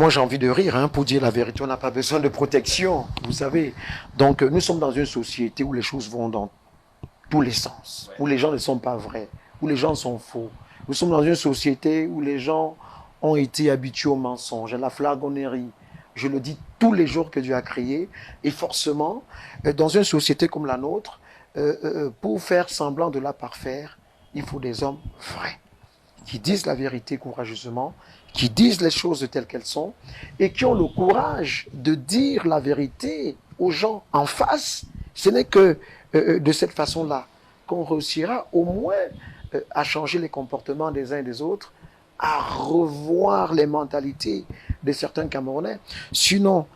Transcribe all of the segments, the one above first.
moi j'ai envie de rire, hein, pour dire la vérité, on n'a pas besoin de protection, vous savez. Donc nous sommes dans une société où les choses vont dans tous les sens, où les gens ne sont pas vrais, où les gens sont faux. Nous sommes dans une société où les gens ont été habitués au mensonge, à la flagornerie. Je le dis tous les jours que Dieu a créé. Et forcément, dans une société comme la nôtre, pour faire semblant de la parfaire, il faut des hommes vrais, qui disent la vérité courageusement, qui disent les choses telles qu'elles sont, et qui ont le courage de dire la vérité aux gens en face. Ce n'est que de cette façon-là qu'on réussira au moins à changer les comportements des uns et des autres, à revoir les mentalités de certains Camerounais. Sinon,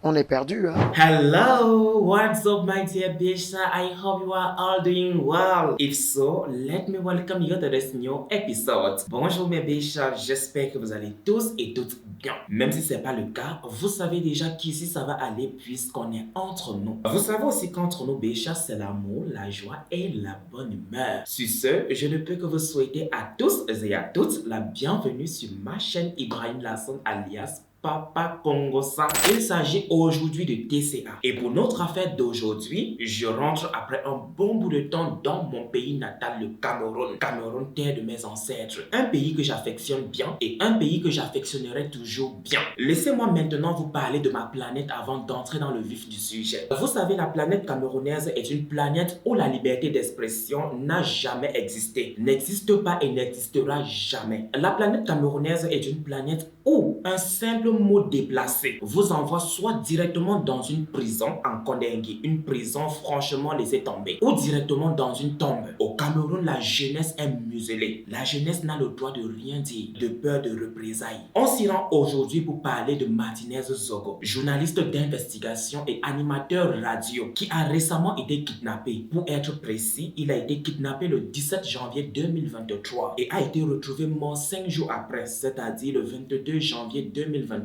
on est perdu. Hein? Hello, what's up my dear Bisha? I hope you are all doing well. If so, let me welcome you to this new episode. Bonjour mes Bisha, j'espère que vous allez tous et toutes bien. Même si c'est pas le cas, vous savez déjà qu'ici ça va aller puisqu'on est entre nous. Vous savez aussi qu'entre nous Bisha, c'est l'amour, la joie et la bonne humeur. Sur ce, je ne peux que vous souhaiter à tous et à toutes la bienvenue sur ma chaîne Ibrahim Lasson alias Papa Congosa. Il s'agit aujourd'hui de TCA. Et pour notre affaire d'aujourd'hui, je rentre après un bon bout de temps dans mon pays natal, le Cameroun. Cameroun, terre de mes ancêtres. Un pays que j'affectionne bien et un pays que j'affectionnerai toujours bien. Laissez-moi maintenant vous parler de ma planète avant d'entrer dans le vif du sujet. Vous savez, la planète camerounaise est une planète où la liberté d'expression n'a jamais existé, n'existe pas et n'existera jamais. La planète camerounaise est une planète où un simple mot déplacé vous envoie soit directement dans une prison en Kondengui, une prison franchement laissée tomber, ou directement dans une tombe. Au Cameroun, la jeunesse est muselée. La jeunesse n'a le droit de rien dire, de peur de représailles. On s'y rend aujourd'hui pour parler de Martinez Zogo, journaliste d'investigation et animateur radio qui a récemment été kidnappé. Pour être précis, il a été kidnappé le 17 janvier 2023 et a été retrouvé mort 5 jours après, c'est-à-dire le 22 janvier 2023.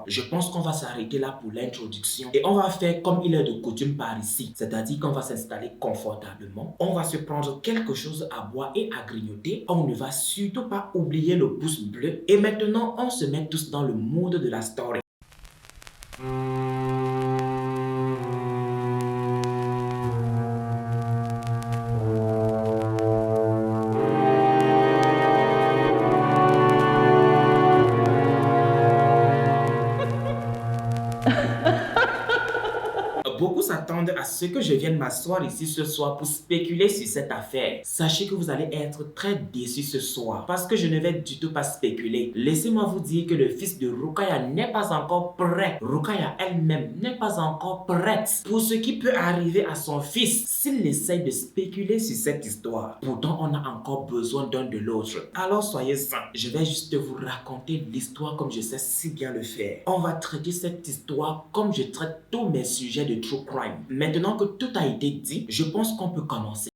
Je pense qu'on va s'arrêter là pour l'introduction et on va faire comme il est de coutume par ici, c'est-à-dire qu'on va s'installer confortablement, on va se prendre quelque chose à boire et à grignoter, on ne va surtout pas oublier le pouce bleu et maintenant on se met tous dans le mood de la story. Beaucoup s'attendent à ce que je vienne m'asseoir ici ce soir pour spéculer sur cette affaire. Sachez que vous allez être très déçus ce soir parce que je ne vais du tout pas spéculer. Laissez-moi vous dire que le fils de Rukaya n'est pas encore prêt. Rukaya elle-même n'est pas encore prête pour ce qui peut arriver à son fils s'il essaye de spéculer sur cette histoire. Pourtant, on a encore besoin d'un de l'autre. Alors soyez sains. Je vais juste vous raconter l'histoire comme je sais si bien le faire. On va traiter cette histoire comme je traite tous mes sujets de true crime. Maintenant que tout a été dit, je pense qu'on peut commencer.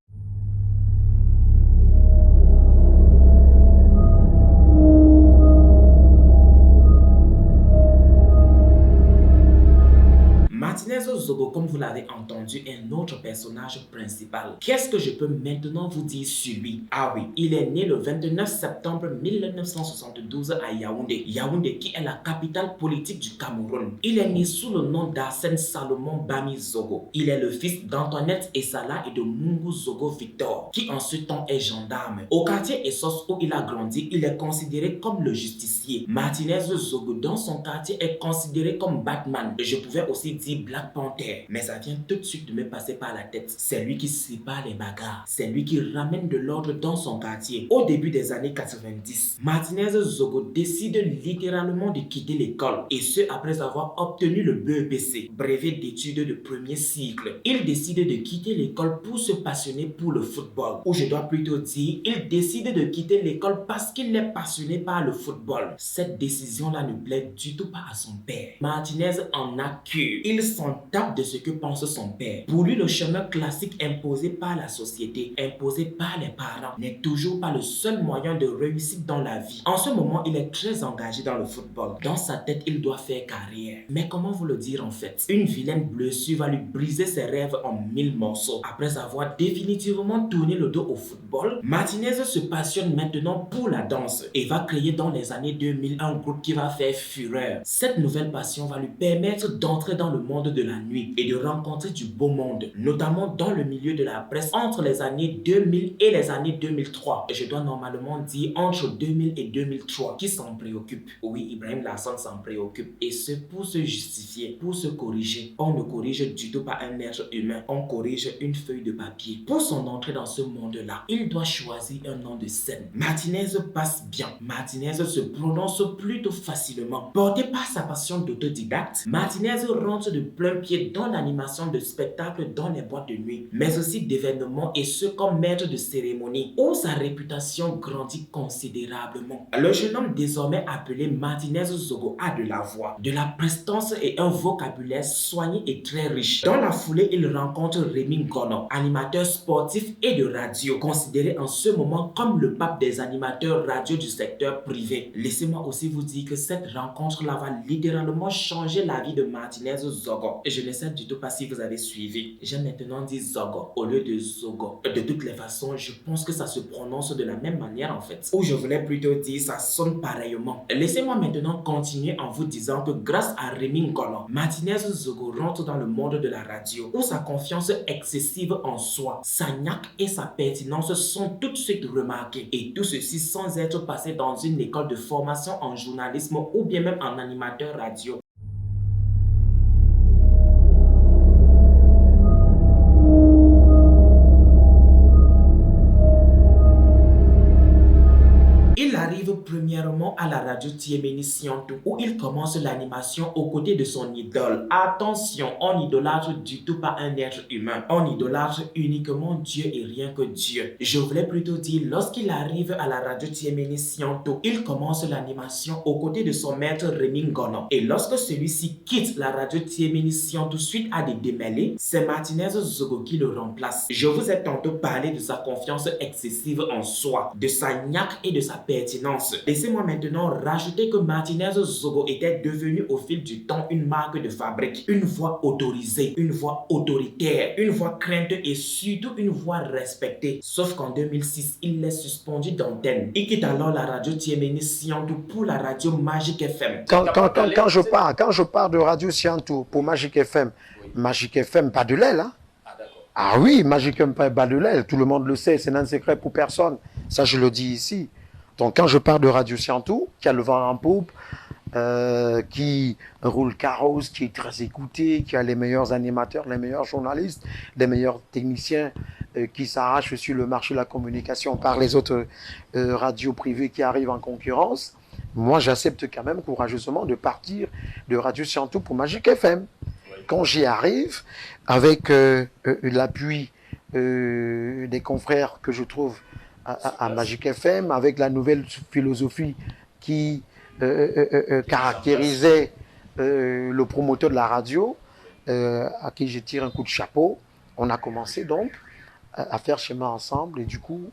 Martinez Zogo, comme vous l'avez entendu, est notre personnage principal. Qu'est-ce que je peux maintenant vous dire sur lui? Ah oui, il est né le 29 septembre 1972 à Yaoundé. Yaoundé qui est la capitale politique du Cameroun. Il est né sous le nom d'Arsène Salomon Bami Zogo. Il est le fils d'Antoinette Essala et de Mungu Zogo Victor, qui en ce temps est gendarme. Au quartier Essos où il a grandi, il est considéré comme le justicier. Martinez Zogo dans son quartier est considéré comme Batman. Je pouvais aussi dire Black Panther, mais ça vient tout de suite de me passer par la tête. C'est lui qui sépare les bagarres, c'est lui qui ramène de l'ordre dans son quartier. Au début des années 90, Martinez Zogo décide littéralement de quitter l'école, et ce après avoir obtenu le BEPC, brevet d'études de premier cycle. Il décide de quitter l'école pour se passionner pour le football, ou je dois plutôt dire, il décide de quitter l'école parce qu'il est passionné par le football. Cette décision-là ne plaît du tout pas à son père. Martinez en a cure. Il s'en tape de ce que que pense son père. Pour lui, le chemin classique imposé par la société, imposé par les parents, n'est toujours pas le seul moyen de réussite dans la vie. En ce moment, il est très engagé dans le football. Dans sa tête, il doit faire carrière. Mais comment vous le dire en fait? Une vilaine blessure va lui briser ses rêves en 1000 morceaux. Après avoir définitivement tourné le dos au football, Martinez se passionne maintenant pour la danse et va créer dans les années 2000 un groupe qui va faire fureur. Cette nouvelle passion va lui permettre d'entrer dans le monde de la nuit et de rencontrer du beau monde, notamment dans le milieu de la presse entre les années 2000 et les années 2003. Et je dois normalement dire entre 2000 et 2003. Qui s'en préoccupe? Oui, Ibrahim Larsson s'en préoccupe. Et ce pour se justifier, pour se corriger. On ne corrige du tout pas un être humain, on corrige une feuille de papier. Pour son entrée dans ce monde-là, il doit choisir un nom de scène. Martinez passe bien. Martinez se prononce plutôt facilement. Porté par sa passion d'autodidacte, Martinez rentre de plein pied dans l'animation de spectacles dans les boîtes de nuit, mais aussi d'événements et ce comme maître de cérémonie, où sa réputation grandit considérablement. Le jeune homme désormais appelé Martinez Zogo a de la voix, de la prestance et un vocabulaire soigné et très riche. Dans la foulée, il rencontre Rémi Ngono, animateur sportif et de radio, considéré en ce moment comme le pape des animateurs radio du secteur privé. Laissez-moi aussi vous dire que cette rencontre-là va littéralement changer la vie de Martinez Zogo. Et je ne sais du tout pas si vous avez suivi. J'ai maintenant dit Zogo au lieu de Zogo. De toutes les façons, je pense que ça se prononce de la même manière en fait. Ou je voulais plutôt dire ça sonne pareillement. Laissez-moi maintenant continuer en vous disant que grâce à Rémi Ngono, Martinez Zogo rentre dans le monde de la radio où sa confiance excessive en soi, sa niaque et sa pertinence sont tout de suite remarquées. Et tout ceci sans être passé dans une école de formation en journalisme ou bien même en animateur radio. Il arrive premièrement à la radio Tiemeni Siantou où il commence l'animation aux côtés de son idole. Attention, on n'idolâtre du tout pas un être humain. On idolâtre uniquement Dieu et rien que Dieu. Je voulais plutôt dire, lorsqu'il arrive à la radio Tiemeni Siantou, il commence l'animation aux côtés de son maître Rémi Ngono. Et lorsque celui-ci quitte la radio Tiemeni Siantou suite à des démêlés, c'est Martinez Zogo qui le remplace. Je vous ai tantôt parlé de sa confiance excessive en soi, de sa niaque et de sa pertinence. Laissez-moi maintenant rajouter que Martinez Zogo était devenu au fil du temps une marque de fabrique, une voix autorisée, une voix autoritaire, une voix crainte et surtout une voix respectée. Sauf qu'en 2006, il est suspendu d'antenne. Il quitte alors la radio Tiemeni Siantou pour la radio Magic FM. Quand je pars de Radio Siantou pour Magic FM, oui. Magic FM, pas de l'aile, hein? Ah oui, Magic FM, pas de l'aile, tout le monde le sait, c'est un secret pour personne. Ça, je le dis ici. Donc, quand je pars de Radio Siantou, qui a le vent en poupe, qui roule carrosse, qui est très écouté, qui a les meilleurs animateurs, les meilleurs journalistes, les meilleurs techniciens qui s'arrachent sur le marché de la communication par les autres radios privées qui arrivent en concurrence, moi, j'accepte quand même courageusement de partir de Radio Siantou pour Magic FM. Quand j'y arrive, avec l'appui des confrères que je trouve à Magic FM, avec la nouvelle philosophie qui caractérisait le promoteur de la radio, à qui je tire un coup de chapeau. On a commencé donc à faire chemin ensemble et du coup,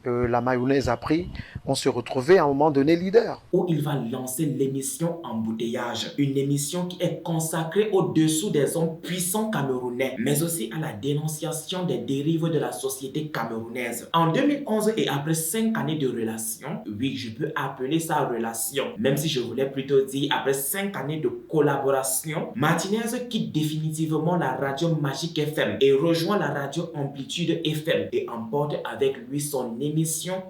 la mayonnaise a pris, on se retrouvait à un moment donné leader. Où il va lancer l'émission Embouteillage, une émission qui est consacrée au-dessous des hommes puissants camerounais, mais aussi à la dénonciation des dérives de la société camerounaise. En 2011 et après 5 années de relation, oui, je peux appeler ça relation, même si je voulais plutôt dire après 5 années de collaboration, Martinez quitte définitivement la radio Magic FM et rejoint la radio Amplitude FM et emporte avec lui son émission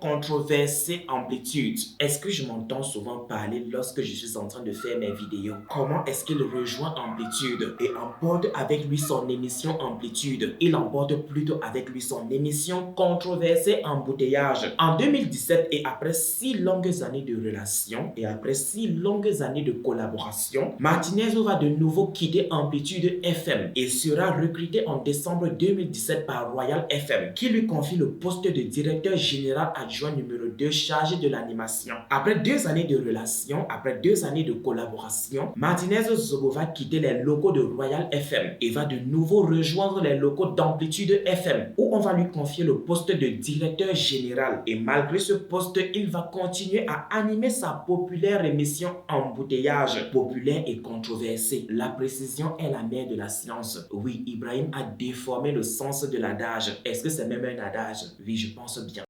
controversée Amplitude. Est-ce que je m'entends souvent parler lorsque je suis en train de faire mes vidéos? Comment est-ce qu'il rejoint Amplitude et emporte avec lui son émission Amplitude? Il emporte plutôt avec lui son émission controversée Embouteillage. En 2017 et après 6 longues années de relation et après 6 longues années de collaboration, Martinez va de nouveau quitter Amplitude FM et sera recruté en décembre 2017 par Royal FM qui lui confie le poste de directeur général général adjoint numéro 2 chargé de l'animation. Après 2 années de relation, après 2 années de collaboration, Martinez Zogo va quitter les locaux de Royal FM et va de nouveau rejoindre les locaux d'Amplitude FM où on va lui confier le poste de directeur général. Et malgré ce poste, il va continuer à animer sa populaire émission Embouteillage, populaire et controversée. La précision est la mère de la science. Oui, Ibrahim a déformé le sens de l'adage. Est-ce que c'est même un adage? Oui, je pense bien.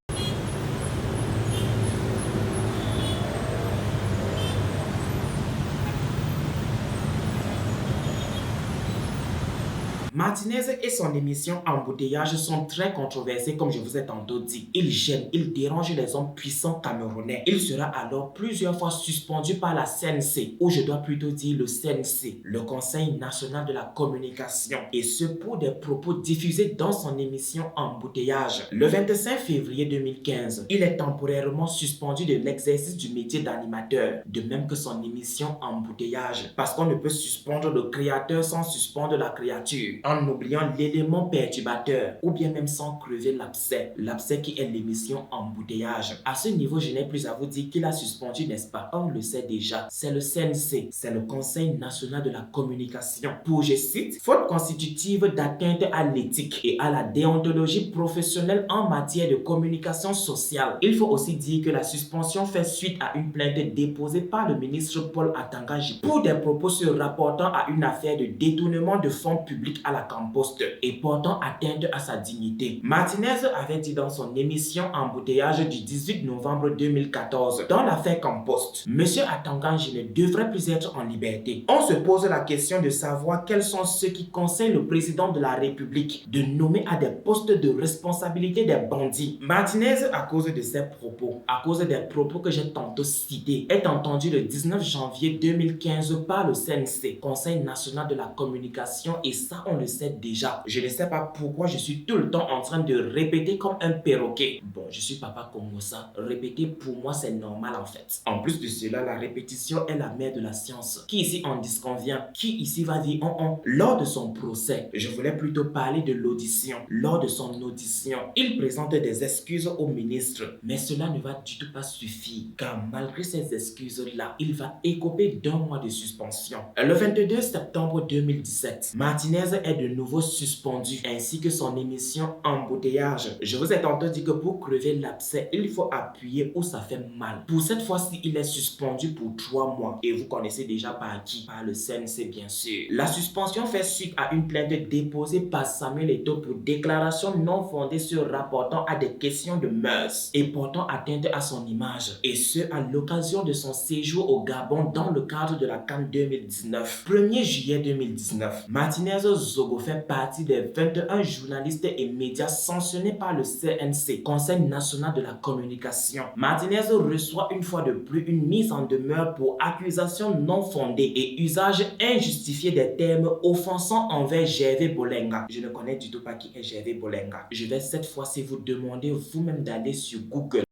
Martinez et son émission Embouteillage sont très controversés comme je vous ai tantôt dit. Il gêne, il dérange les hommes puissants camerounais. Il sera alors plusieurs fois suspendu par la CNC, ou je dois plutôt dire le CNC, le Conseil national de la communication, et ce pour des propos diffusés dans son émission Embouteillage. Le 25 février 2015, il est temporairement suspendu de l'exercice du métier d'animateur, de même que son émission Embouteillage, parce qu'on ne peut suspendre le créateur sans suspendre la créature, en oubliant l'élément perturbateur ou bien même sans crever l'abcès. L'abcès qui est l'émission Embouteillage. À ce niveau, je n'ai plus à vous dire qu'il a suspendu, n'est-ce pas? On le sait déjà. C'est le CNC, c'est le Conseil national de la communication. Pour, je cite, faute constitutive d'atteinte à l'éthique et à la déontologie professionnelle en matière de communication sociale. Il faut aussi dire que la suspension fait suite à une plainte déposée par le ministre Paul Atangaji pour des propos se rapportant à une affaire de détournement de fonds publics à la Campost et portant atteinte à sa dignité. Martinez avait dit dans son émission Embouteillage du 18 novembre 2014, dans l'affaire Campost, Monsieur Atangaji ne devrait plus être en liberté. On se pose la question de savoir quels sont ceux qui conseillent le président de la République de nommer à des postes de responsabilité des bandits. Martinez, à cause de ses propos, à cause des propos que j'ai tantôt cités, est entendu le 19 janvier 2015 par le CNC, Conseil national de la communication, et ça on le sait déjà. Je ne sais pas pourquoi je suis tout le temps en train de répéter comme un perroquet. Bon, je suis papa Kongosa. Répéter pour moi c'est normal en fait. En plus de cela, la répétition est la mère de la science. Qui ici en disconvient? Qui ici va dire on? Lors de son procès, je voulais plutôt parler de l'audition. Lors de son audition, il présente des excuses au ministre. Mais cela ne va du tout pas suffire. Car malgré ces excuses-là, il va écoper d'1 mois de suspension. Le 22 septembre 2017, Martinez est de nouveau suspendu, ainsi que son émission Embouteillage. Je vous ai tantôt dit que pour crever l'abcès, il faut appuyer où ça fait mal. Pour cette fois-ci, il est suspendu pour 3 mois. Et vous connaissez déjà par qui? Par le CNC, bien sûr. La suspension fait suite à une plainte déposée par Samuel Eto'o pour déclaration non fondée sur rapportant à des questions de mœurs et portant atteinte à son image. Et ce, à l'occasion de son séjour au Gabon dans le cadre de la CAN 2019. 1er juillet 2019, Martinez Zogo fait partie des 21 journalistes et médias sanctionnés par le CNC, Conseil national de la communication. Martinez reçoit une fois de plus une mise en demeure pour accusation non fondée et usage injustifié des termes offensants envers Gervais Bolenga. Je ne connais du tout pas qui est Gervais Bolenga. Je vais cette fois-ci vous demander vous-même d'aller sur Google.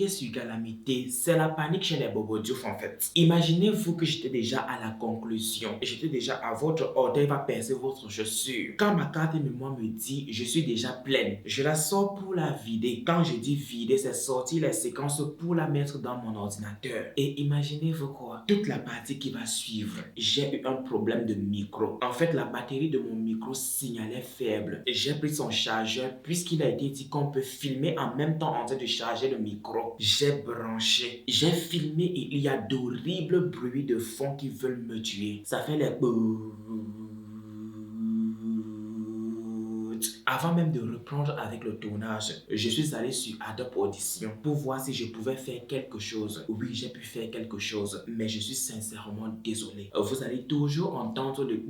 Sur calamité, c'est la panique chez les Bobo Diouf en fait. Imaginez-vous que j'étais déjà à la conclusion, j'étais déjà à votre orteil va percer votre chaussure. Quand ma carte mémoire me dit je suis déjà pleine, je la sors pour la vider. Quand je dis vider, c'est sortir les séquences pour la mettre dans mon ordinateur. Et imaginez-vous quoi? Toute la partie qui va suivre, j'ai eu un problème de micro. En fait, la batterie de mon micro signalait faible. J'ai pris son chargeur puisqu'il a été dit qu'on peut filmer en même temps en train de charger le micro. J'ai branché, j'ai filmé et il y a d'horribles bruits de fond qui veulent me tuer. Ça fait les... Avant même de reprendre avec le tournage, je suis allé sur Adobe Audition pour voir si je pouvais faire quelque chose. Oui, j'ai pu faire quelque chose, mais je suis sincèrement désolé. Vous allez toujours entendre le...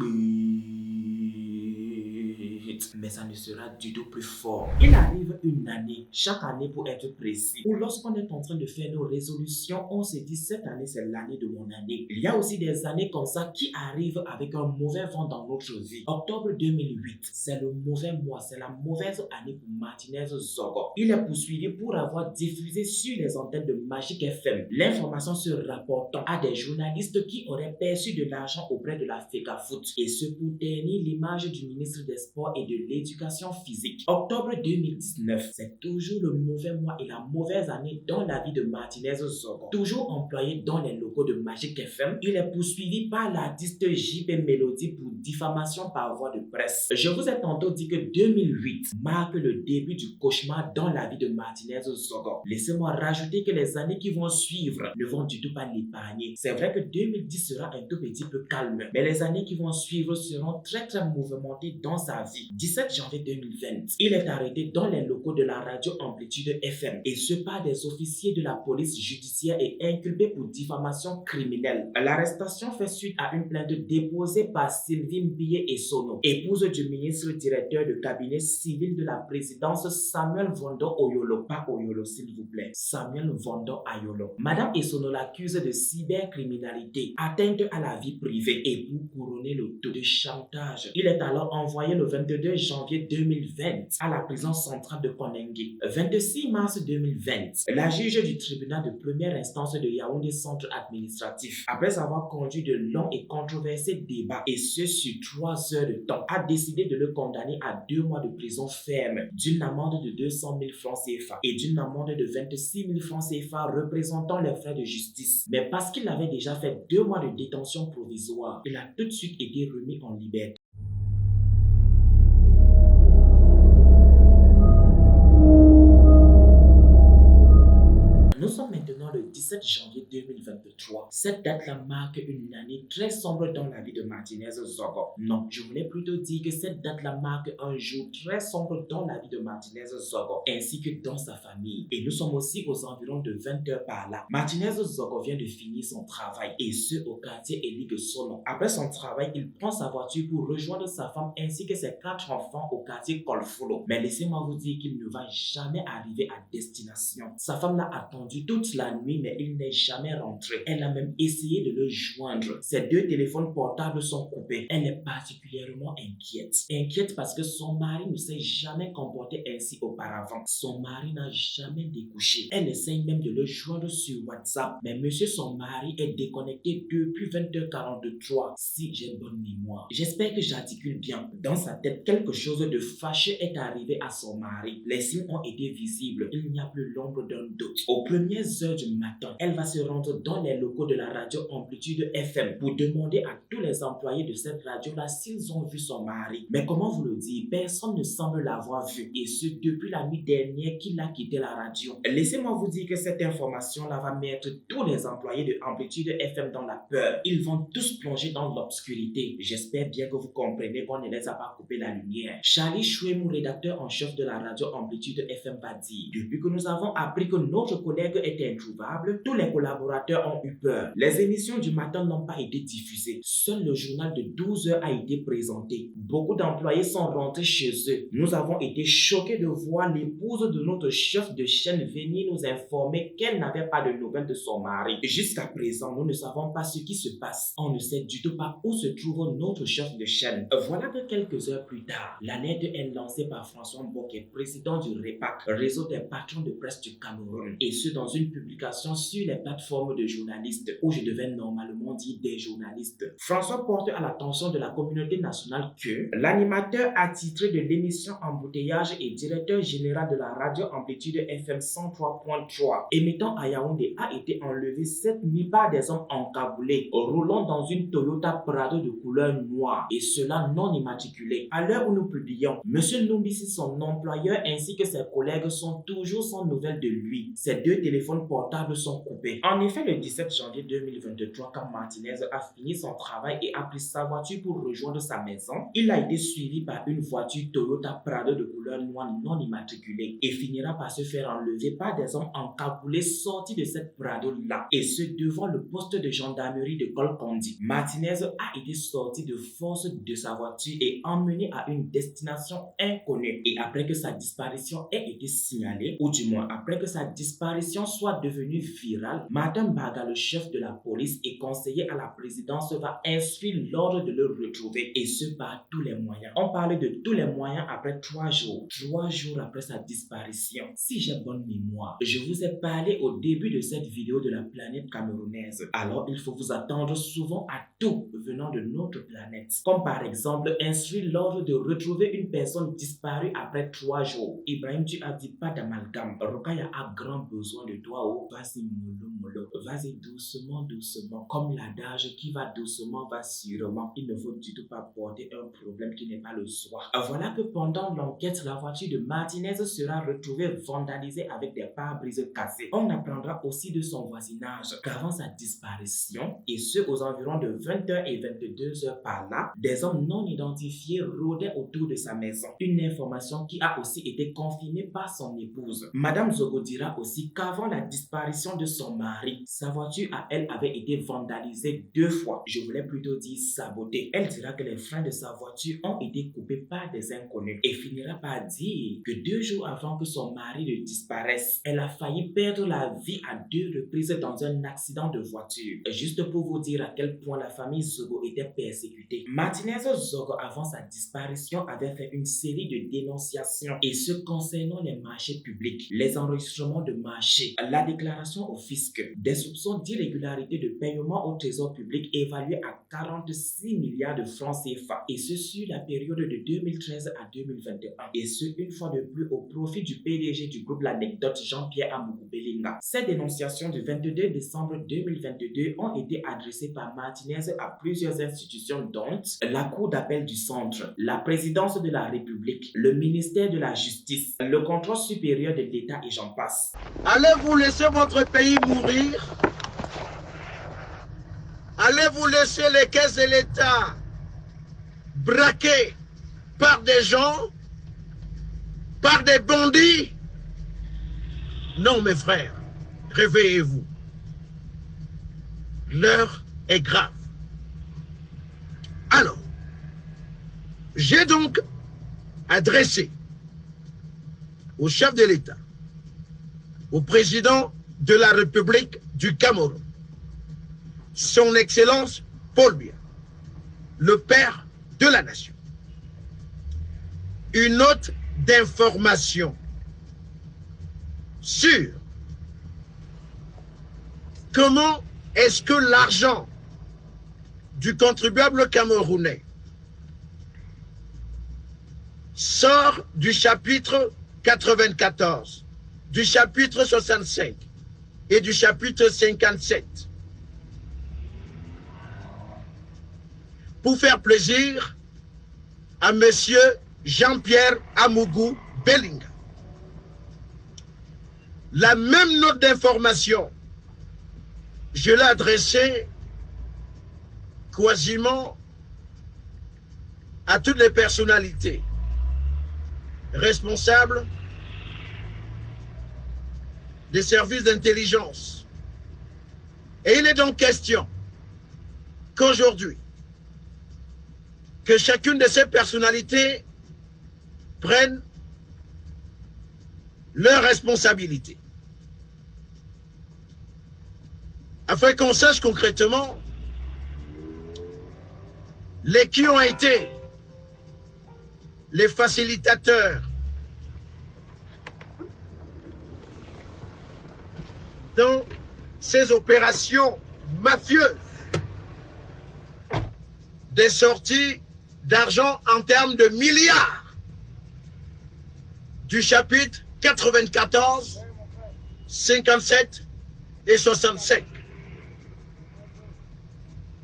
2018, mais ça ne sera du tout plus fort. Il arrive une année, chaque année pour être précis, où lorsqu'on est en train de faire nos résolutions, on se dit cette année c'est l'année de mon année. Il y a aussi des années comme ça qui arrivent avec un mauvais vent dans notre vie. Octobre 2008, c'est le mauvais mois, c'est la mauvaise année pour Martinez Zogo. Il est poursuivi pour avoir diffusé sur les antennes de Magic FM l'information se rapportant à des journalistes qui auraient perçu de l'argent auprès de la FECAFOOT, et ce pour ternir l'image du ministre des Sports et de l'Éducation physique. Octobre 2019, c'est toujours le mauvais mois et la mauvaise année dans la vie de Martinez Zogo. Toujours employé dans les locaux de Magic FM, il est poursuivi par l'artiste JP Melody pour diffamation par voie de presse. Je vous ai tantôt dit que 2008 marque le début du cauchemar dans la vie de Martinez Zogo. Laissez-moi rajouter que les années qui vont suivre ne vont du tout pas l'épargner. C'est vrai que 2010 sera un tout petit peu calme, mais les années qui vont suivre seront très mouvementées dans sa vie. 17 janvier 2020, il est arrêté dans les locaux de la radio Amplitude FM, et ce par des officiers de la police judiciaire et inculpé pour diffamation criminelle. L'arrestation fait suite à une plainte déposée par Sylvine Billet-Essonno, épouse du ministre directeur de cabinet civil de la présidence Samuel Vondo Oyolo. Pas Oyolo s'il vous plaît, Samuel Vondo Ayolo. Madame Essonno l'accuse de cybercriminalité, atteinte à la vie privée, et pour couronner le taux de chantage, il est alors envoyé le 22 janvier 2020 à la prison centrale de Konengue. 26 mars 2020, la juge du tribunal de première instance de Yaoundé Centre Administratif, après avoir conduit de longs et controversés débats, et ce sur 3 heures de temps, a décidé de le condamner à 2 mois de prison ferme, d'une amende de 200 000 francs CFA et d'une amende de 26 000 francs CFA représentant les frais de justice. Mais parce qu'il avait déjà fait 2 mois de détention provisoire, il a tout de suite été remis en liberté. Nous sommes maintenant le 17 janvier 2023. Cette date-là marque une année très sombre dans la vie de Martinez Zogo. Non, je voulais plutôt dire que cette date-là marque un jour très sombre dans la vie de Martinez Zogo, ainsi que dans sa famille. Et nous sommes aussi aux environs de 20 heures par là. Martinez Zogo vient de finir son travail, et ce au quartier Élie de Sono. Après son travail, il prend sa voiture pour rejoindre sa femme ainsi que ses 4 enfants au quartier Colfolo. Mais laissez-moi vous dire qu'il ne va jamais arriver à destination. Sa femme l'a attendu toute la nuit, mais il n'est jamais rentré. Elle a même essayé de le joindre. Ses 2 téléphones portables sont coupés. Elle est particulièrement inquiète. Inquiète parce que son mari ne s'est jamais comporté ainsi auparavant. Son mari n'a jamais découché. Elle essaye même de le joindre sur WhatsApp. Mais monsieur son mari est déconnecté depuis 20h43, si j'ai bonne mémoire. J'espère que j'articule bien. Dans sa tête, quelque chose de fâcheux est arrivé à son mari. Les signes ont été visibles. Il n'y a plus l'ombre d'un doute. Aux premières heures du matin, elle va se rendre dans les locaux de la radio Amplitude FM pour demander à tous les employés de cette radio-là s'ils ont vu son mari. Mais comment vous le dire, personne ne semble l'avoir vu, et ce depuis la nuit dernière qu'il a quitté la radio. Laissez-moi vous dire que cette information-là va mettre tous les employés de Amplitude FM dans la peur. Ils vont tous plonger dans l'obscurité. J'espère bien que vous comprenez qu'on ne les a pas coupé la lumière. Charlie Chouemou, rédacteur en chef de la radio Amplitude FM, va dire: depuis que nous avons appris que notre collègue était introuvable, tous les collaborateurs ont eu peur. Les émissions du matin n'ont pas été diffusées. Seul le journal de 12 heures a été présenté. Beaucoup d'employés sont rentrés chez eux. Nous avons été choqués de voir l'épouse de notre chef de chaîne venir nous informer qu'elle n'avait pas de nouvelles de son mari. Jusqu'à présent, nous ne savons pas ce qui se passe. On ne sait du tout pas où se trouve notre chef de chaîne. Voilà que quelques heures plus tard, l'alerte est lancée par François Mboké, président du REPAC, réseau des patrons de presse du Cameroun, et ce dans une publication sur les plateformes de journalistes, où je devais normalement dire des journalistes. François porte à l'attention de la communauté nationale que l'animateur attitré de l'émission Embouteillage et directeur général de la radio Amplitude FM 103.3 émettant à Yaoundé a été enlevé cette nuit par des hommes encagoulés roulant dans une Toyota Prado de couleur noire, et cela non immatriculé. À l'heure où nous publions, M. Numbisi, son employeur, ainsi que ses collègues sont toujours sans nouvelles de lui. Ses 2 téléphones portables sont coupés. En effet, le 17 janvier 2023, quand Martinez a fini son travail et a pris sa voiture pour rejoindre sa maison, il a été suivi par une voiture Toyota Prado de couleur noire non immatriculée et finira par se faire enlever par des hommes encagoulés sortis de cette Prado-là, et ce devant le poste de gendarmerie de Golcondy. Martinez a été sorti de force de sa voiture et emmené à une destination inconnue. Et après que sa disparition ait été signalée, ou du moins après que sa disparition soit devenue virale, Martin Baga, le chef de la police et conseiller à la présidence, va instruire l'ordre de le retrouver, et ce par tous les moyens. On parle de tous les moyens après 3 jours. 3 jours après sa disparition. Si j'ai bonne mémoire, je vous ai parlé au début de cette vidéo de la planète camerounaise. Alors il faut vous attendre souvent à tout venant de notre planète. Comme par exemple, instruire l'ordre de retrouver une personne disparue après 3 jours. Ibrahim, tu as dit pas d'amalgame. Rokaya a grand besoin de toi. Oh, vas-y mollo mollo. Vas-y doucement, doucement. Comme l'adage qui va doucement va sûrement. Il ne faut du tout pas porter un problème qui n'est pas le soi. Voilà que pendant l'enquête, la voiture de Martinez sera retrouvée vandalisée avec des pare-brises cassés. On apprendra aussi de son voisinage qu'avant sa disparition, et ce aux environs de 20h et 22h par là, des hommes non identifiés rôdaient autour de sa maison. Une information qui a aussi été confirmée par son épouse. Madame Zogo dira aussi qu'avant la disparition de son mari, sa voiture à elle avait été vandalisée 2 fois. Je voulais plutôt dire sabotée. Elle dira que les freins de sa voiture ont été coupés par des inconnus et finira par dire que 2 jours avant que son mari ne disparaisse, elle a failli perdre la vie à 2 reprises dans un accident de voiture. Juste pour vous dire à quel point la famille Zogo était persécutée. Martinez Zogo, avant sa disparition, avait fait une série de dénonciations, et ce concernant les marchés publics, les enregistrements de marchés, la déclaration au fisc, des soupçons d'irrégularité de paiement au trésor public évalués à 46 milliards de francs CFA, et ce sur la période de 2013 à 2021, et ce une fois de plus au profit du PDG du groupe L'Anecdote, Jean-Pierre Amougou Belinga. Ces dénonciations du 22 décembre 2022 ont été adressées par Martinez à plusieurs institutions, dont la Cour d'appel du Centre, la Présidence de la République, le ministère de la Justice, le Contrôle supérieur de l'État et j'en passe. Allez-vous laisser votre pays mourir? Allez-vous laisser les caisses de l'État braquées par des gens, par des bandits? Non, mes frères, réveillez-vous. L'heure est grave. Alors, j'ai donc adressé au chef de l'État, au président de la République du Cameroun, son Excellence Paul Biya, le père de la nation, une note d'information sur comment est-ce que l'argent du contribuable camerounais sort du chapitre 94, du chapitre 65 et du chapitre 57 pour faire plaisir à monsieur Jean-Pierre Amougou Belinga. La même note d'information, je l'ai adressée quasiment à toutes les personnalités responsables des services d'intelligence. Et il est donc question qu'aujourd'hui, que chacune de ces personnalités prenne leurs responsabilités, afin qu'on sache concrètement les qui ont été les facilitateurs dans ces opérations mafieuses, des sorties d'argent en termes de milliards du chapitre 94, 57 et 65.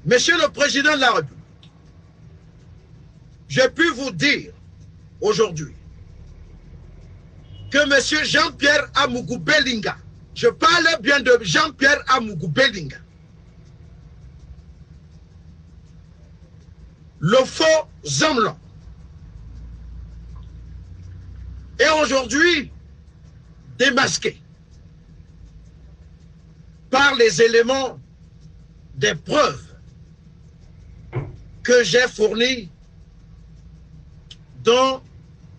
Monsieur le Président de la République, j'ai pu vous dire aujourd'hui que monsieur Jean-Pierre Amougou Belinga, je parle bien de Jean-Pierre Amougou Belinga, le faux homme. Et aujourd'hui, démasqué par les éléments des preuves que j'ai fournis dans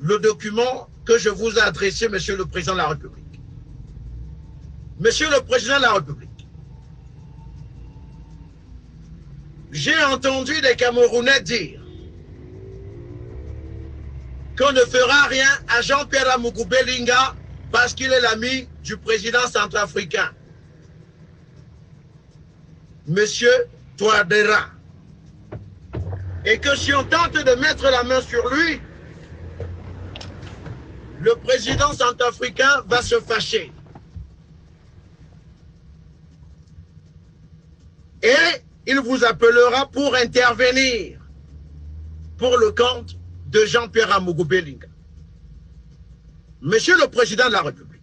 le document que je vous ai adressé, Monsieur le Président de la République. Monsieur le Président de la République, j'ai entendu des Camerounais dire qu'on ne fera rien à Jean-Pierre Amougou Belinga parce qu'il est l'ami du président centrafricain, Monsieur Touadéra. Et que si on tente de mettre la main sur lui, le président centrafricain va se fâcher. Et il vous appellera pour intervenir pour le compte de Jean-Pierre Amougou Belinga. Monsieur le Président de la République,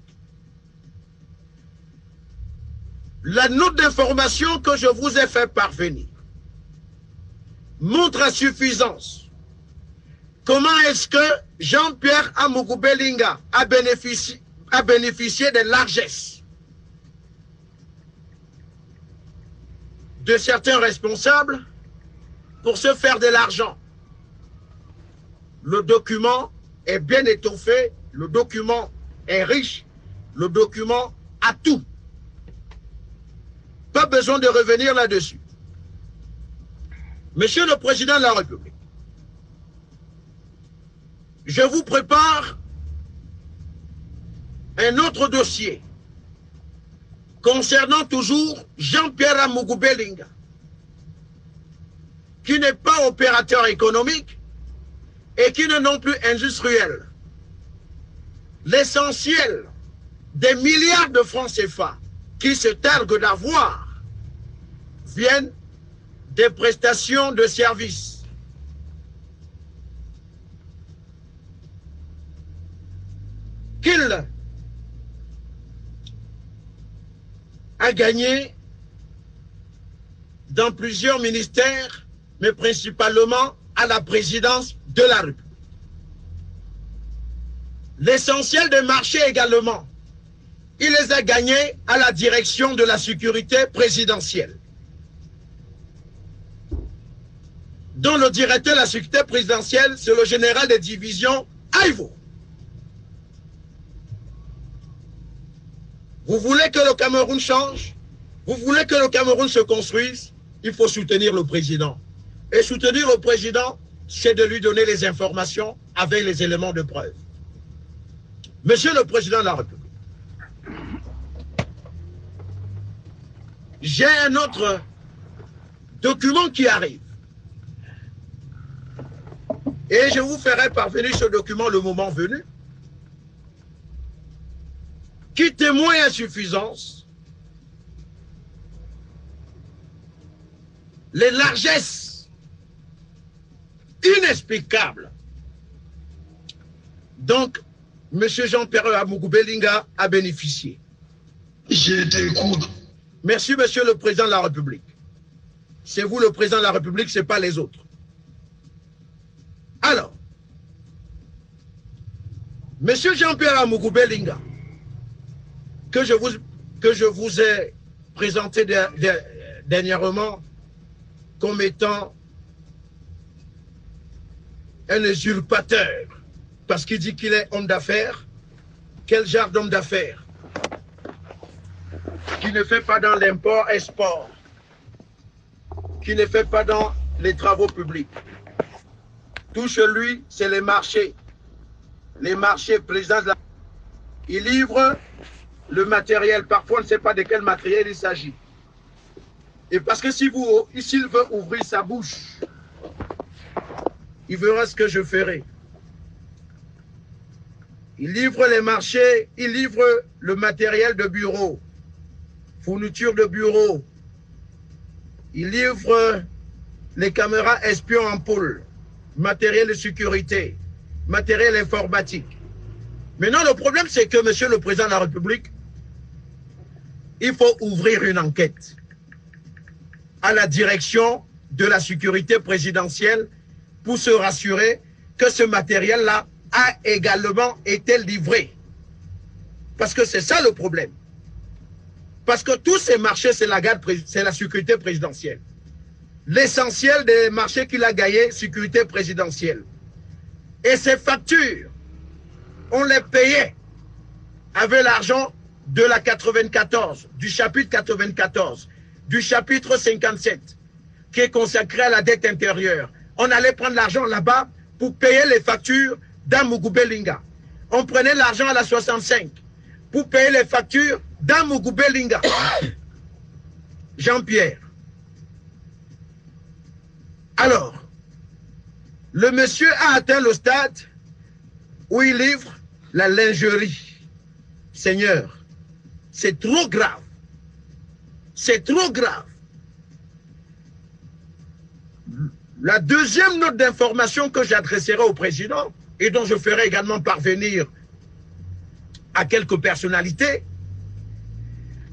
la note d'information que je vous ai fait parvenir montre à suffisance comment est-ce que Jean-Pierre Amougou Belinga a bénéficié des largesses de certains responsables pour se faire de l'argent. Le document est bien étoffé, le document est riche, le document a tout. Pas besoin de revenir là-dessus. Monsieur le Président de la République, je vous prépare un autre dossier concernant toujours Jean-Pierre Amougou Belinga, qui n'est pas opérateur économique et qui n'est non plus industriel. L'essentiel des milliards de francs CFA qui se targuent d'avoir viennent des prestations de services. Qu'il a gagné dans plusieurs ministères, mais principalement à la présidence de la République. L'essentiel des marchés également, il les a gagnés à la direction de la sécurité présidentielle, dont le directeur de la sécurité présidentielle, c'est le général de division Aïvo. Vous voulez que le Cameroun change? Vous voulez que le Cameroun se construise? Il faut soutenir le président. Et soutenir le président, c'est de lui donner les informations avec les éléments de preuve. Monsieur le Président de la République, j'ai un autre document qui arrive. Et je vous ferai parvenir ce document le moment venu, qui témoigne à suffisance les largesses inexplicables. Donc, M. Jean-Pierre Amougou Belinga a bénéficié. Je t'écoute. Merci, Monsieur le Président de la République. C'est vous le Président de la République, ce n'est pas les autres. Alors, M. Jean-Pierre Amougou Belinga, que je vous ai présenté dernièrement comme étant un usurpateur, parce qu'il dit qu'il est homme d'affaires. Quel genre d'homme d'affaires? Qui ne fait pas dans l'import-export, qui ne fait pas dans les travaux publics. Tout chez lui, c'est les marchés. Les marchés, président de la... Il livre le matériel. Parfois, on ne sait pas de quel matériel il s'agit. Et parce que s'il veut ouvrir sa bouche, il verra ce que je ferai. Il livre les marchés, il livre le matériel de bureau, fourniture de bureau. Il livre les caméras espions en poule, matériel de sécurité, matériel informatique. Maintenant, le problème, c'est que, Monsieur le Président de la République, il faut ouvrir une enquête à la direction de la sécurité présidentielle pour se rassurer que ce matériel-là a également été livré. Parce que c'est ça le problème. Parce que tous ces marchés, c'est la sécurité présidentielle. L'essentiel des marchés qu'il a gagnés, sécurité présidentielle. Et ces factures, on les payait avec l'argent de la 94, du chapitre 94, du chapitre 57, qui est consacré à la dette intérieure. On allait prendre l'argent là-bas pour payer les factures d'Amougoubelinga. On prenait l'argent à la 65 pour payer les factures d'Amougoubelinga. Jean-Pierre. Alors, le monsieur a atteint le stade où il livre la lingerie. Seigneur, c'est trop grave. C'est trop grave. La deuxième note d'information que j'adresserai au président et dont je ferai également parvenir à quelques personnalités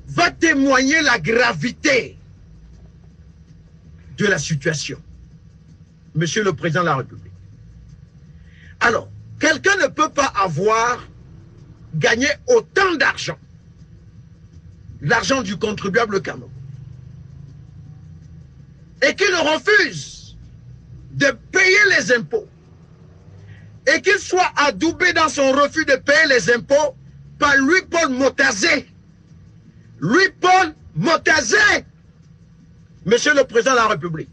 va témoigner la gravité de la situation. Monsieur le Président de la République. Alors, quelqu'un ne peut pas avoir gagné autant d'argent, l'argent du contribuable camerounais, et qu'il refuse de payer les impôts, et qu'il soit adoubé dans son refus de payer les impôts par Louis-Paul Motazé. Louis-Paul Motazé, Monsieur le Président de la République.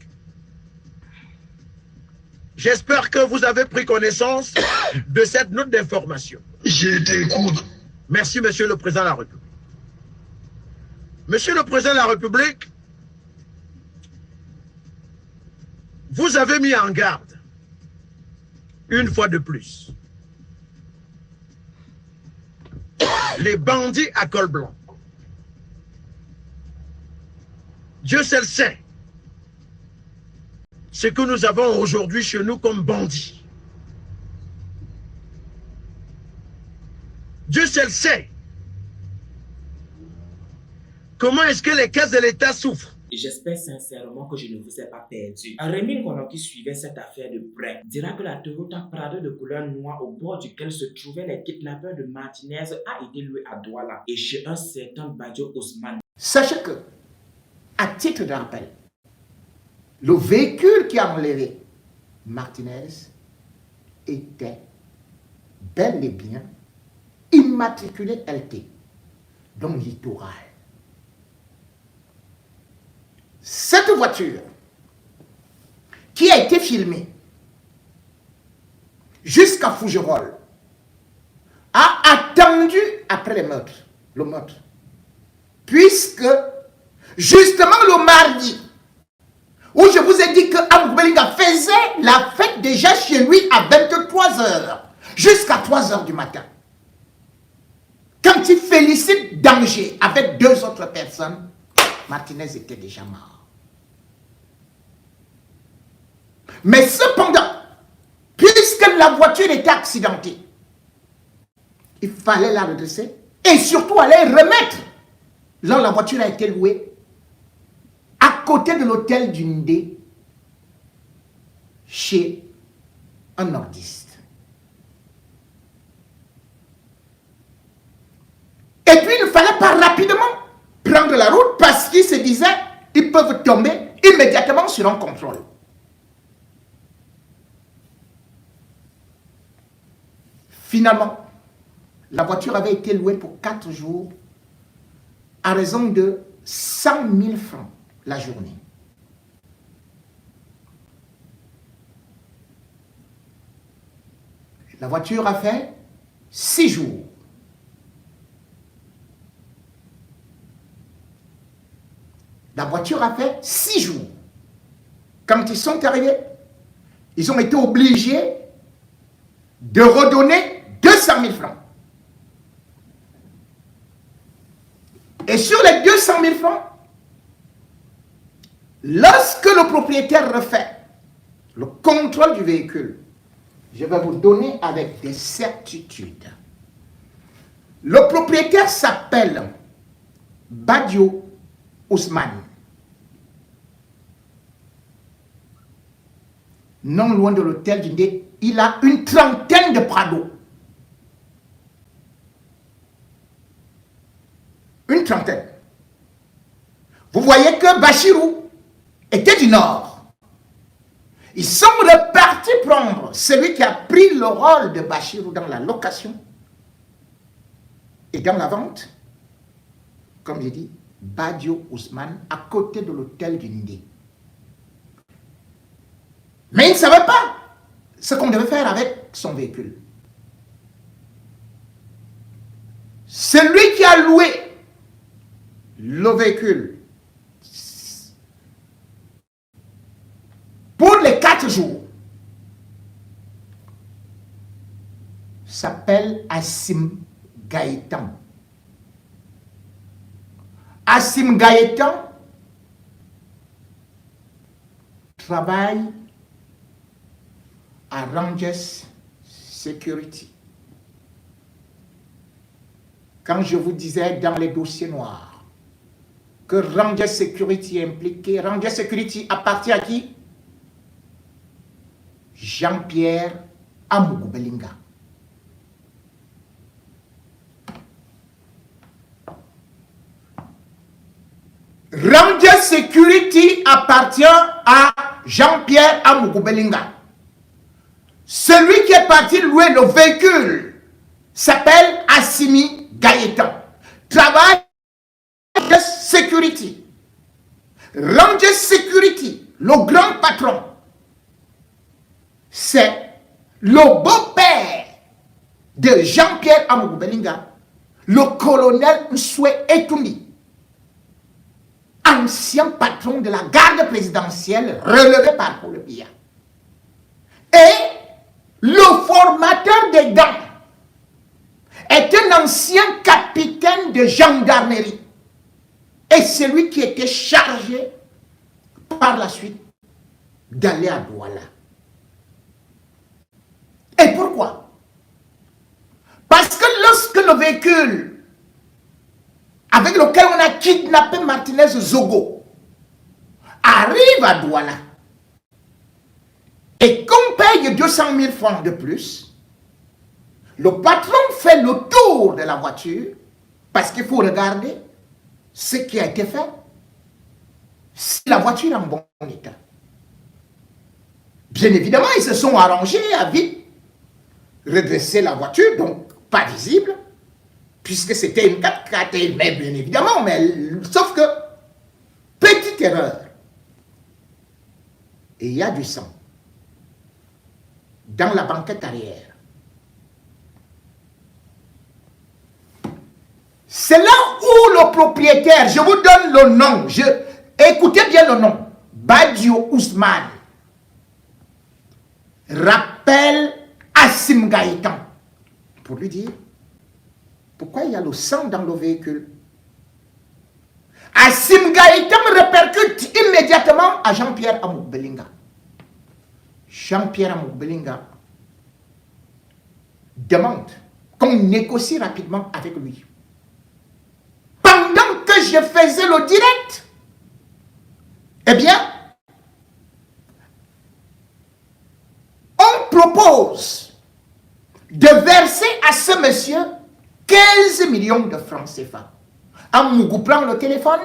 J'espère que vous avez pris connaissance de cette note d'information. Je t'écoute. Merci, Monsieur le Président de la République. Monsieur le Président de la République, vous avez mis en garde, une fois de plus, les bandits à col blanc. Dieu seul sait ce que nous avons aujourd'hui chez nous comme bandits. Dieu seul sait comment est-ce que les caisses de l'État souffrent. J'espère sincèrement que je ne vous ai pas perdu. Rémi Ngono, qui suivait cette affaire de près, dira que la Toyota Prado de couleur noire au bord duquel se trouvaient les kidnappeurs de Martinez a été louée à Douala et chez un certain Badio Ousmane. Sachez que, à titre de rappel, le véhicule qui a enlevé Martinez était bel et bien immatriculé LT, donc littoral. Cette voiture qui a été filmée jusqu'à Fougerolles a attendu après le meurtre, puisque justement le mardi, où je vous ai dit que Amougoubelinga faisait la fête déjà chez lui à 23 h, jusqu'à 3 h du matin. Quand il félicite Danger avec 2 autres personnes, Martinez était déjà mort. Mais cependant, puisque la voiture était accidentée, il fallait la redresser et surtout aller remettre. Là, la voiture a été louée à côté de l'hôtel du Ndé, chez un nordiste. Et puis, il ne fallait pas rapidement prendre la route parce qu'ils se disaient qu'ils peuvent tomber immédiatement sur un contrôle. Finalement, la voiture avait été louée pour 4 jours à raison de 100 000 francs la journée. La voiture a fait 6 jours. La voiture a fait 6 jours. Quand ils sont arrivés, ils ont été obligés de redonner 200 000 francs. Et sur les 200 000 francs, lorsque le propriétaire refait le contrôle du véhicule, je vais vous donner avec des certitudes. Le propriétaire s'appelle Badio Ousmane. non loin de l'hôtel du Ndé, il a une trentaine de Prado. Une trentaine. Vous voyez que Bachirou était du Nord. Ils sont repartis prendre celui qui a pris le rôle de Bachirou dans la location et dans la vente. Comme j'ai dit, Badio Ousmane, à côté de l'hôtel du Ndé. Mais il ne savait pas ce qu'on devait faire avec son véhicule. Celui qui a loué le véhicule pour les 4 jours s'appelle Assim Gaëtan. Assim Gaëtan travaille à Rangers Security. Quand je vous disais dans les dossiers noirs que Rangers Security est impliqué, Rangers Security appartient à qui? Jean-Pierre Amougou-Belinga. Rangers Security appartient à Jean-Pierre Amougou-Belinga. Celui qui est parti louer le véhicule s'appelle Assimi Gaëtan. Travaille Rangers Security. Rangers Security, le grand patron, c'est le beau-père de Jean-Pierre Amougou-Belinga, le colonel Nsoué Etoumi, ancien patron de la garde présidentielle relevé par Paul Biya. Et le formateur des gangs est un ancien capitaine de gendarmerie. Et c'est lui qui était chargé par la suite d'aller à Douala. Et pourquoi? Parce que lorsque le véhicule avec lequel on a kidnappé Martinez Zogo arrive à Douala et qu'on paye 200 000 francs de plus, le patron fait le tour de la voiture parce qu'il faut regarder ce qui a été fait. Si la voiture est en bon état. Bien évidemment, ils se sont arrangés à vite redresser la voiture, donc pas visible, puisque c'était une 4x4, mais bien évidemment, mais sauf que, petite erreur, et il y a du sang dans la banquette arrière. C'est là où le propriétaire, je vous donne le nom, écoutez bien le nom, Badio Ousmane, rappelle Assim Gaëtan pour lui dire pourquoi il y a le sang dans le véhicule. Assim Gaëtan répercute immédiatement à Jean-Pierre Amougou-Belinga. Jean-Pierre Amougou-Belinga demande qu'on négocie rapidement avec lui. Pendant que je faisais le direct, eh bien, on propose de verser à ce monsieur 15 millions de francs CFA. Amougou prend le téléphone,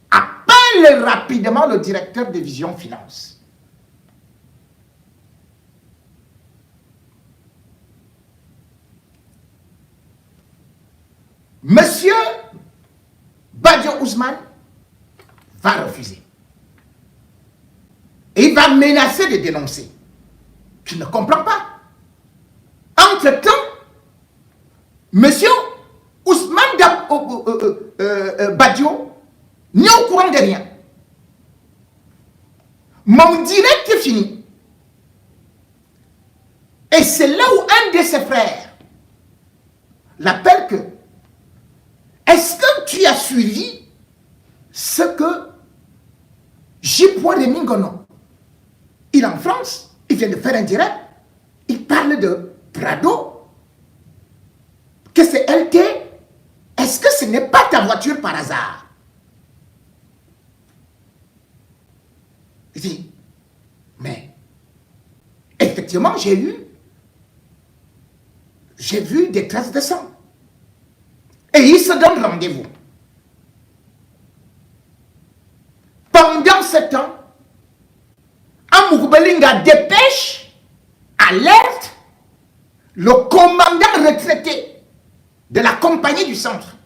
appelle rapidement le directeur de Vision Finance. Monsieur Badio Ousmane va refuser. Et il va menacer de dénoncer. Je ne comprends pas. Entre-temps, monsieur Ousmane Badio n'est au courant de rien. Mon direct est fini. Et c'est là où un de ses frères l'appelle que est-ce que tu as suivi ce que J. Remingono, il est en France, il vient de faire un direct, il parle de Prado, que c'est LT, est-ce que ce n'est pas ta voiture par hasard? Il dit, mais effectivement, j'ai vu des traces de sang. Et ils se donnent rendez-vous. Pendant ce temps, Amouroubelinga dépêche, alerte, le commandant retraité de la compagnie du centre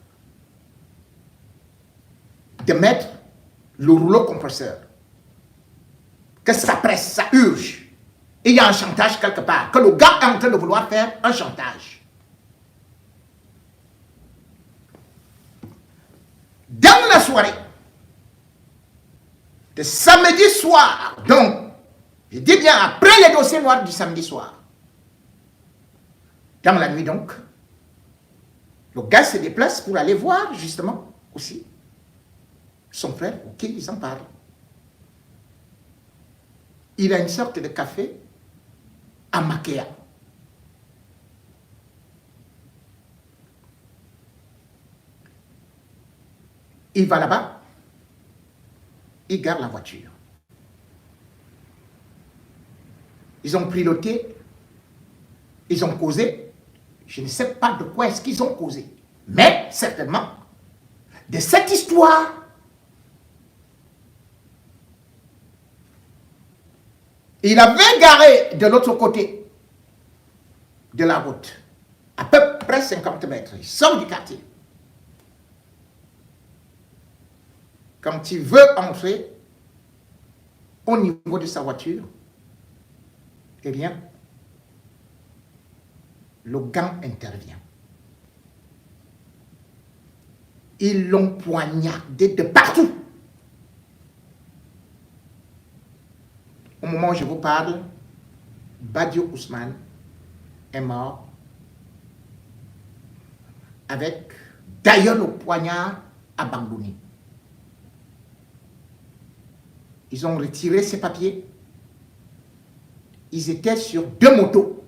de mettre le rouleau compresseur. Que ça presse, ça urge. Et il y a un chantage quelque part, que le gars est en train de vouloir faire un chantage. Dans la soirée, de samedi soir, donc, je dis bien après les dossiers noirs du samedi soir, dans la nuit donc, le gars se déplace pour aller voir justement aussi son frère auquel ils en parlent. Il a une sorte de café à Makea. Il va là-bas, il garde la voiture. Ils ont pris le thé, ils ont causé. Je ne sais pas de quoi est-ce qu'ils ont causé. Mais certainement, de cette histoire, il avait garé de l'autre côté de la route, à peu près 50 mètres. Il sort du quartier. Quand il veut entrer au niveau de sa voiture, eh bien, le gang intervient. Ils l'ont poignardé de partout. Au moment où je vous parle, Badio Ousmane est mort avec d'ailleurs le poignard abandonné. Ils ont retiré ses papiers. Ils étaient sur 2 motos.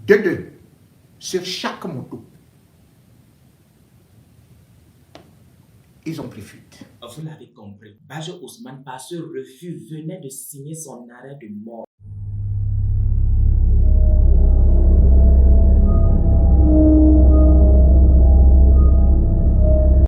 Deux. Sur chaque moto. Ils ont pris fuite. Vous l'avez compris, Badio Ousmane, par ce refus, venait de signer son arrêt de mort.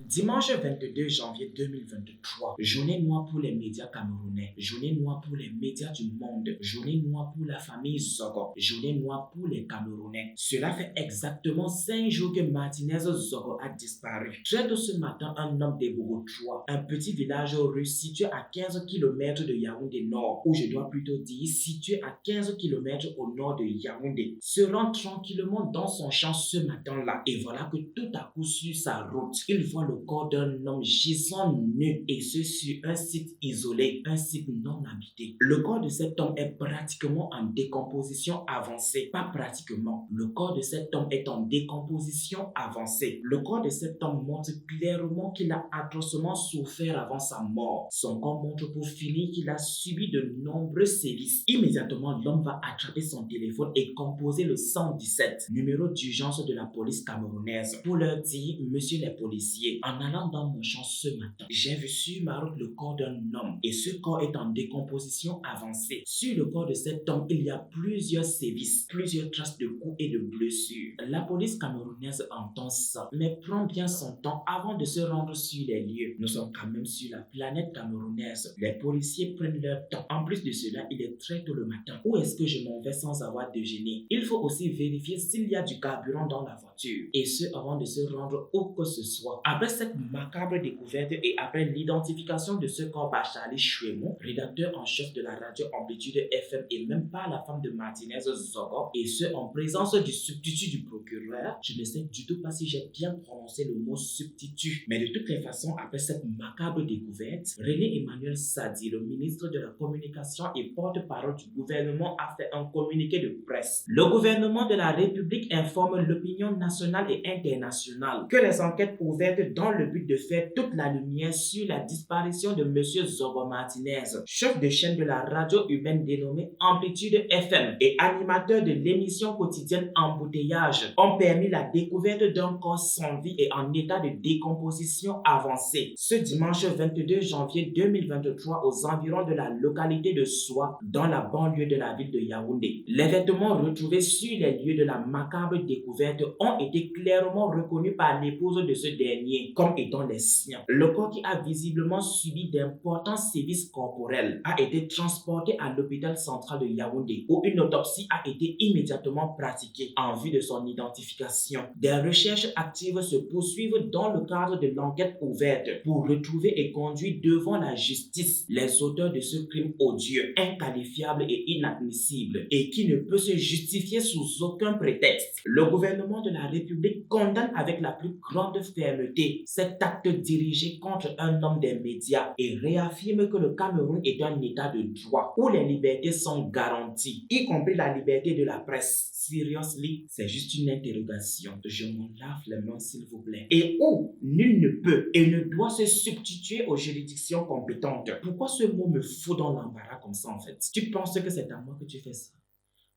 Dimanche 22 janvier 2023, journée noire pour les médias camerounais, journée noire pour les médias du monde, journée noire pour la famille Zogo, journée noire pour les Camerounais. Cela fait exactement 5 jours que Martinez Zogo a disparu. Très tôt ce matin, un homme de Bogo 3, un petit village russe situé à 15 km de Yaoundé Nord, ou je dois plutôt dire situé à 15 km au nord de Yaoundé, se rend tranquillement dans son champ ce matin-là. Et voilà que tout à coup sur sa route, il voit le corps d'un homme gisant nu, et ce sur un site isolé, un site non habité. Le corps de cet homme est pratiquement en décomposition avancée. Pas pratiquement. Le corps de cet homme est en décomposition avancée. Le corps de cet homme montre clairement qu'il a atrocement souffert avant sa mort. Son corps montre pour finir qu'il a subi de nombreux sévices. Immédiatement, l'homme va attraper son téléphone et composer le 117, numéro d'urgence de la police camerounaise, pour leur dire: Monsieur les policiers, en allant dans mon champ ce matin, j'ai vu sur ma route le corps d'un homme, et ce corps est en décomposition avancée. Sur le corps de cet homme, il y a plusieurs sévices, plusieurs traces de coups et de blessures. La police camerounaise entend ça, mais prend bien son temps avant de se rendre sur les lieux. Nous sommes quand même sur la planète camerounaise. Les policiers prennent leur temps. En plus de cela, il est très tôt le matin. Où est-ce que je m'en vais sans avoir déjeuné? Il faut aussi vérifier s'il y a du carburant dans la voiture, et ce avant de se rendre où que ce soit. Après cette macabre découverte et après l'identification de ce corps par Charlie Chouemou, rédacteur en chef de la radio Amplitude FM, et même par la femme de Martinez Zogo, et ce en présence du substitut du procureur, je ne sais du tout pas si j'ai bien prononcé le mot substitut, mais de toutes les façons, après cette macabre découverte, René Emmanuel Sadi, le ministre de la Communication et porte-parole du gouvernement, a fait un communiqué de presse. Le gouvernement de la République informe l'opinion nationale et internationale que les enquêtes ouvertes dans le but de faire toute la lumière sur la disparition de M. Zogo Martinez, chef de chaîne de la radio urbaine dénommée Amplitude FM et animateur de l'émission quotidienne Embouteillage, ont permis la découverte d'un corps sans vie est en état de décomposition avancée. Ce dimanche 22 janvier 2023 aux environs de la localité de Soie, dans la banlieue de la ville de Yaoundé. Les vêtements retrouvés sur les lieux de la macabre découverte ont été clairement reconnus par l'épouse de ce dernier comme étant les siens. Le corps, qui a visiblement subi d'importants sévices corporels, a été transporté à l'hôpital central de Yaoundé où une autopsie a été immédiatement pratiquée en vue de son identification. Des recherches actives se poursuivent dans le cadre de l'enquête ouverte pour retrouver et conduire devant la justice les auteurs de ce crime odieux, inqualifiable et inadmissible et qui ne peut se justifier sous aucun prétexte. Le gouvernement de la République condamne avec la plus grande fermeté cet acte dirigé contre un homme des médias et réaffirme que le Cameroun est un état de droit où les libertés sont garanties, y compris la liberté de la presse. Seriously, c'est juste une interrogation. Je m'en lave les mains s'il vous plaît. Et où nul ne peut et ne doit se substituer aux juridictions compétentes. Pourquoi ce mot me fout dans l'embarras comme ça en fait? Tu penses que c'est à moi que tu fais ça?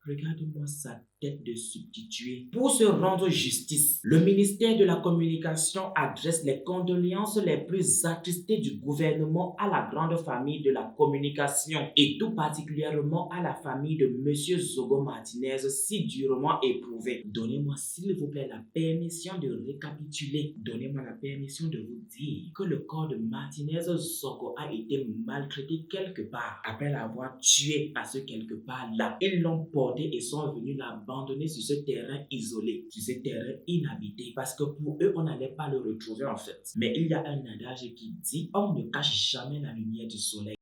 Regarde-moi sa tête de substitué. Pour se rendre justice, le ministère de la Communication adresse les condoléances les plus attristées du gouvernement à la grande famille de la communication et tout particulièrement à la famille de M. Zogo Martinez si durement éprouvée. Donnez-moi s'il vous plaît la permission de récapituler. Donnez-moi la permission de vous dire que le corps de Martinez Zogo a été maltraité quelque part. Après l'avoir tué à ce quelque part là, ils l'ont porté et sont venus l'abandonner sur ce terrain isolé, sur ce terrain inhabité, parce que pour eux, on n'allait pas le retrouver en fait. Mais il y a un adage qui dit, on ne cache jamais la lumière du soleil.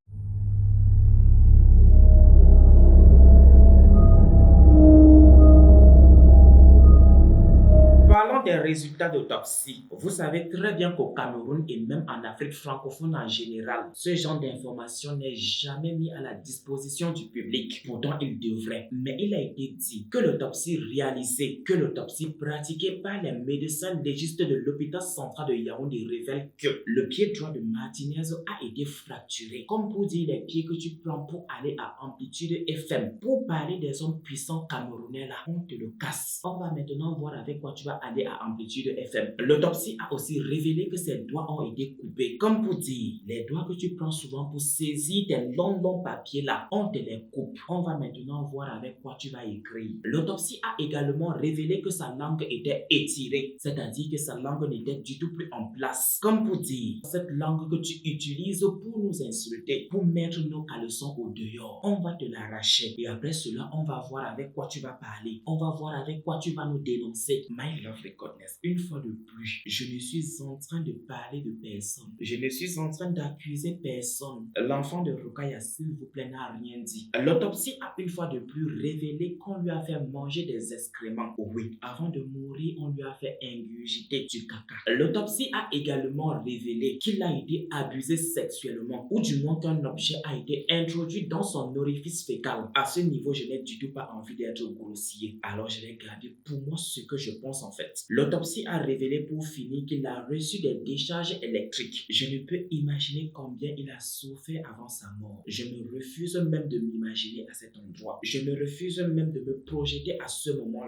Parlons des résultats d'autopsie. Vous savez très bien qu'au Cameroun et même en Afrique francophone en général, ce genre d'information n'est jamais mis à la disposition du public. Pourtant, il devrait. Mais il a été dit que l'autopsie réalisée, que l'autopsie pratiquée par les médecins légistes de l'hôpital central de Yaoundé révèle que le pied droit de Martinez a été fracturé. Comme pour dire les pieds que tu prends pour aller à amplitude FM. Pour parler des hommes puissants camerounais là, on te le casse. On va maintenant voir avec quoi tu vas aller à amplitude FM. L'autopsie a aussi révélé que ses doigts ont été coupés. Comme pour dire, les doigts que tu prends souvent pour saisir tes longs papiers là, on te les coupe. On va maintenant voir avec quoi tu vas écrire. L'autopsie a également révélé que sa langue était étirée, c'est-à-dire que sa langue n'était du tout plus en place. Comme pour dire, cette langue que tu utilises pour nous insulter, pour mettre nos caleçons au dehors, on va te l'arracher. Et après cela, on va voir avec quoi tu vas parler. On va voir avec quoi tu vas nous dénoncer. My love recognize. Une fois de plus, je ne suis en train de parler de personne. Je ne suis en train d'accuser personne. L'enfant de Rukaya, s'il vous plaît, n'a rien dit. L'autopsie a une fois de plus révélé qu'on lui a fait manger des excréments. Oui, avant de mourir, on lui a fait ingurgiter du caca. L'autopsie a également révélé qu'il a été abusé sexuellement, ou du moins qu'un objet a été introduit dans son orifice fécal. À ce niveau, je n'ai du tout pas envie d'être grossier. Alors, je vais garder pour moi ce que je pense en fait. L'autopsie a révélé pour finir qu'il a reçu des décharges électriques. Je ne peux imaginer combien il a souffert avant sa mort. Je me refuse même de m'imaginer à cet endroit. Je me refuse même de me projeter à ce moment-là.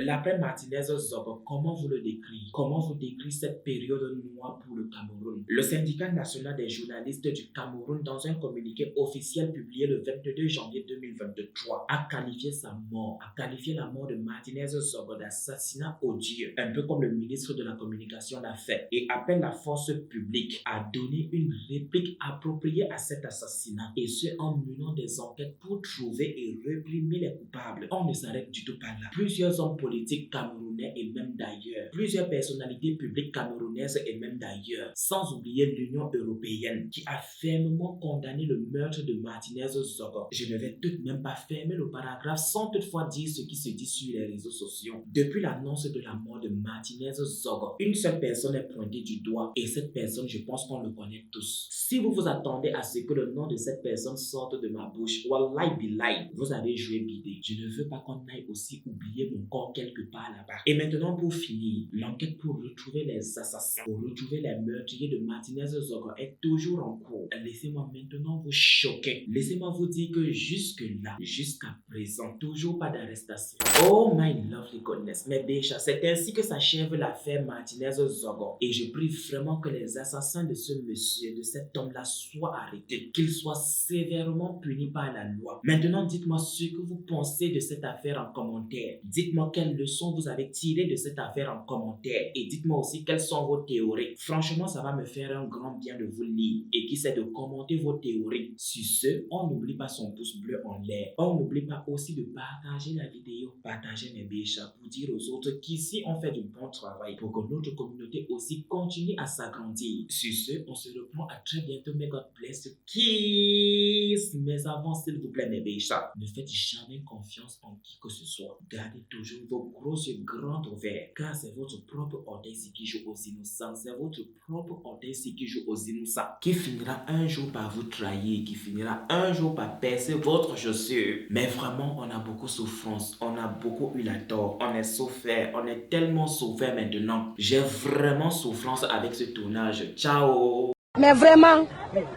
L'après Martinez Zogo, comment vous le décrivez? Comment vous décrivez cette période noire pour le Cameroun? Le syndicat national des journalistes du Cameroun, dans un communiqué officiel publié le 22 janvier 2023, a qualifié sa mort, a qualifié la mort de Martinez Zogo d'assassinat odieux, un peu comme le ministre de la Communication l'a fait, et appelle la force publique à donner une réplique appropriée à cet assassinat, et ce en menant des enquêtes pour trouver et réprimer les coupables. On ne s'arrête du tout pas là. Plusieurs hommes politiques camerounais et même d'ailleurs, plusieurs personnalités publiques camerounaises et même d'ailleurs, sans oublier l'Union européenne qui a fermement condamné le meurtre de Martinez Zogo. Je ne vais tout de même pas fermer le paragraphe sans toutefois dire ce qui se dit sur les réseaux sociaux. Depuis l'annonce de la mort de Martinez Zogo, une seule personne est pointée du doigt et cette personne, je pense qu'on le connaît tous. Si vous vous attendez à ce que le nom de cette personne sorte de ma bouche, wallahi billahi, vous avez joué bidé. Je ne veux pas qu'on aille aussi oublier mon corps quelque part là là-bas. Et maintenant, pour finir, l'enquête pour retrouver les assassins, pour retrouver les meurtriers de Martinez Zogo est toujours en cours. Laissez-moi maintenant vous choquer. Laissez-moi vous dire que jusque-là, jusqu'à présent, toujours pas d'arrestation. Oh my lovely goodness, mes béchas, c'est ainsi que s'achève l'affaire Martinez Zogo. Et je prie vraiment que les assassins de ce monsieur, de cet homme-là, soient arrêtés, qu'ils soient sévèrement punis par la loi. Maintenant, dites-moi ce que vous pensez de cette affaire en commentaire. Dites-moi quelles leçons vous avez tirées de cette affaire en commentaire. Et dites-moi aussi quelles sont vos théories. Franchement, ça va me faire un grand bien de vous lire. Et qui sait de commenter vos théories. Sur ce, on n'oublie pas son pouce bleu en l'air. On n'oublie pas aussi de partager la vidéo. Partager mes béchas pour dire aux autres qu'ici on fait du bon travail pour que notre communauté aussi continue à s'agrandir. Sur ce, on se reprend à très bientôt. May God bless you. Kiss. Mais avant, s'il vous plaît, mes béchas, ne faites jamais confiance en qui que ce soit. Gardez toujours vos gros yeux grands ouverts, car c'est votre propre orteil qui joue aux innocents. C'est votre propre orteil qui joue aux innocents, qui finira un jour par vous trahir, qui finira un jour par percer votre chaussure. Mais vraiment, on a beaucoup de souffrance, on a beaucoup eu la tort, on est souffert, on est tellement souffert maintenant. J'ai vraiment souffrance avec ce tournage. Ciao! Mais vraiment,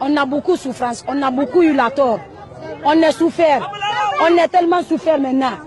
on a beaucoup de souffrance, on a beaucoup eu la tort. On est souffert, on est tellement souffert maintenant.